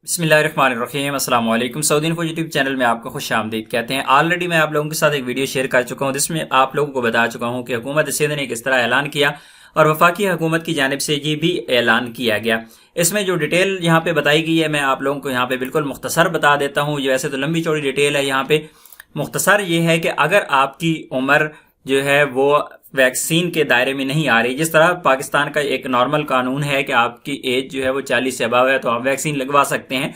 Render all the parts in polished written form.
बिस्मिल्लाहिर्रहमानिर्रहीम अस्सलाम वालेकुम। सऊदी इन्फो यूट्यूब चैनल में आपको खुश आमदीद कहते हैं। ऑलरेडी मैं आप लोगों के साथ एक वीडियो शेयर कर चुका हूं जिसमें आप लोगों को बता चुका हूं कि हुकूमत सिंध ने किस तरह ऐलान किया और वफाकी हुकूमत की जानिब से ये भी ऐलान किया गया। इसमें जो डिटेल यहाँ पे बताई गई है मैं आप लोगों को यहाँ पे बिल्कुल मुख्तसर बता देता हूँ। ये वैसे तो लंबी चौड़ी डिटेल है, यहाँ पे मुख्तसर ये है कि अगर आपकी उम्र जो है वो वैक्सीन के दायरे में नहीं आ रही, जिस तरह पाकिस्तान का एक नॉर्मल कानून है कि आपकी एज जो है वो 40 से अबव है तो आप वैक्सीन लगवा सकते हैं,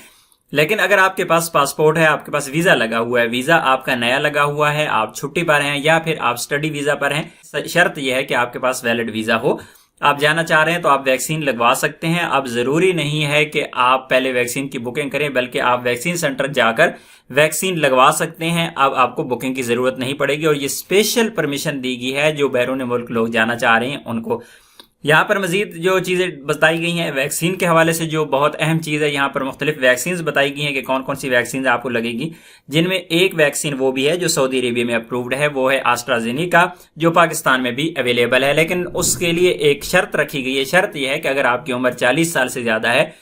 लेकिन अगर आपके पास पासपोर्ट है, आपके पास वीजा लगा हुआ है, वीजा आपका नया लगा हुआ है, आप छुट्टी पर हैं या फिर आप स्टडी वीजा पर हैं, शर्त यह है कि आपके पास वैलिड वीजा हो, आप जाना चाह रहे हैं तो आप वैक्सीन लगवा सकते हैं। अब जरूरी नहीं है कि आप पहले वैक्सीन की बुकिंग करें, बल्कि आप वैक्सीन सेंटर जाकर वैक्सीन लगवा सकते हैं। अब आपको बुकिंग की जरूरत नहीं पड़ेगी और ये स्पेशल परमिशन दी गई है जो बैरून मुल्क लोग जाना चाह रहे हैं उनको। यहाँ पर मजीद जो चीज़ें बताई गई हैं वैक्सीन के हवाले से, जो बहुत अहम चीज़ है, यहाँ पर मुख्तलिफ वैक्सीन बताई गई हैं कि कौन कौन सी वैक्सीन आपको लगेगी, जिनमें एक वैक्सीन वो भी है जो सऊदी अरेबिया में अप्रूव्ड है, वो है एस्ट्राजेनेका, जो पाकिस्तान में भी अवेलेबल है। लेकिन उसके लिए एक शर्त रखी गई है। शर्त यह है कि अगर आपकी उम्र 40 साल से ज़्यादा है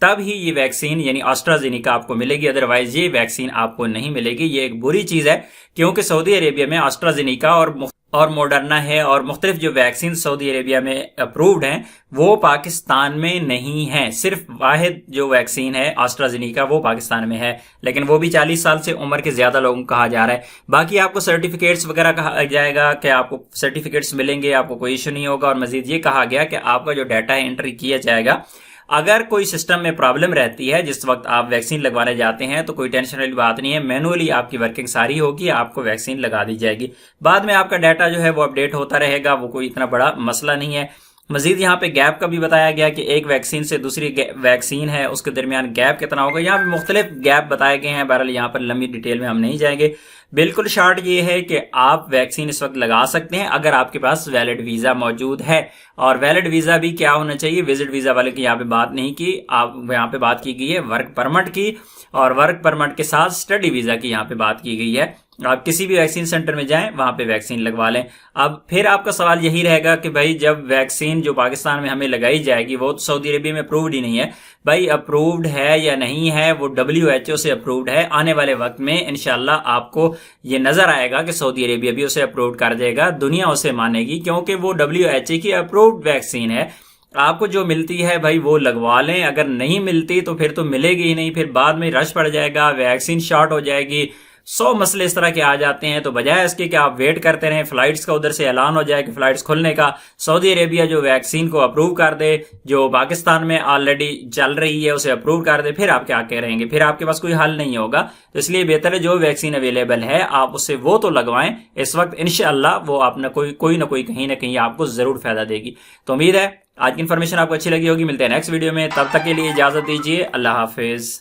तब ही ये वैक्सीन यानी एस्ट्राजेनेका आपको मिलेगी, अदरवाइज ये वैक्सीन आपको नहीं मिलेगी। ये एक बुरी चीज़ है क्योंकि सऊदी अरेबिया में एस्ट्राजेनेका और मॉडर्ना है और मुख्तलिफ जो वैक्सीन सऊदी अरेबिया में अप्रूव्ड हैं वो पाकिस्तान में नहीं है। सिर्फ वाहिद जो वैक्सीन है एस्ट्राजेनेका वो पाकिस्तान में है, लेकिन वो भी 40 साल से उम्र के ज्यादा लोगों को कहा जा रहा है। बाकी आपको सर्टिफिकेट्स वगैरह कहा जाएगा कि आपको सर्टिफिकेट्स मिलेंगे, आपको कोई इशू नहीं होगा। और मजीद ये कहा गया कि आपका जो डाटा है एंट्री किया जाएगा। अगर कोई सिस्टम में प्रॉब्लम रहती है जिस वक्त आप वैक्सीन लगवाने जाते हैं तो कोई टेंशन वाली बात नहीं है, मैनुअली आपकी वर्किंग सारी होगी, आपको वैक्सीन लगा दी जाएगी। बाद में आपका डाटा जो है वो अपडेट होता रहेगा, वो कोई इतना बड़ा मसला नहीं है। मजीद यहाँ पे गैप का भी बताया गया कि एक वैक्सीन से दूसरी वैक्सीन है उसके दरमियान गैप कितना होगा। यहाँ पे मुख्तलिफ गैप बताए गए हैं, बहरहाल यहाँ पर लंबी डिटेल में हम नहीं जाएंगे। बिल्कुल शॉर्ट ये है कि आप वैक्सीन इस वक्त लगा सकते हैं अगर आपके पास वैलिड वीजा मौजूद है। और वैलिड वीजा भी क्या होना चाहिए, विजिट वीजा वाले की यहाँ पे बात नहीं की, आप यहाँ पे बात की गई है वर्क परमिट की, और वर्क परमिट के साथ स्टडी वीजा की यहाँ पे बात की गई है। आप किसी भी वैक्सीन सेंटर में जाएं, वहां पे वैक्सीन लगवा लें। अब फिर आपका सवाल यही रहेगा कि भाई जब वैक्सीन जो पाकिस्तान में हमें लगाई जाएगी वो तो सऊदी अरेबिया में अप्रूव्ड ही नहीं है। भाई अप्रूव्ड है या नहीं है, वो WHO से अप्रूव्ड है। आने वाले वक्त में इंशाल्लाह आपको ये नजर आएगा कि सऊदी अरेबिया भी उसे अप्रूव कर देगा, दुनिया उसे मानेगी, क्योंकि वो WHO की अप्रूव्ड वैक्सीन है। आपको जो मिलती है भाई वो लगवा लें, अगर नहीं मिलती तो फिर तो मिलेगी ही नहीं, फिर बाद में रश पड़ जाएगा, वैक्सीन शॉर्ट हो जाएगी, 100 मसले इस तरह के आ जाते हैं। तो बजाय इसके कि आप वेट करते रहें फ्लाइट्स का उधर से ऐलान हो जाए कि फ्लाइट्स खुलने का, सऊदी अरेबिया जो वैक्सीन को अप्रूव कर दे, जो पाकिस्तान में ऑलरेडी चल रही है उसे अप्रूव कर दे, फिर आप क्या कह रहेंगे, फिर आपके पास कोई हल नहीं होगा। तो इसलिए बेहतर है जो वैक्सीन अवेलेबल है आप उससे वो तो लगवाएं इस वक्त, इंशाअल्लाह वो आप कोई ना कोई कहीं ना कहीं आपको जरूर फायदा देगी। तो उम्मीद है आज की इन्फॉर्मेशन आपको अच्छी लगी होगी। मिलते हैं नेक्स्ट वीडियो में, तब तक के लिए इजाजत दीजिए, अल्लाह हाफिज।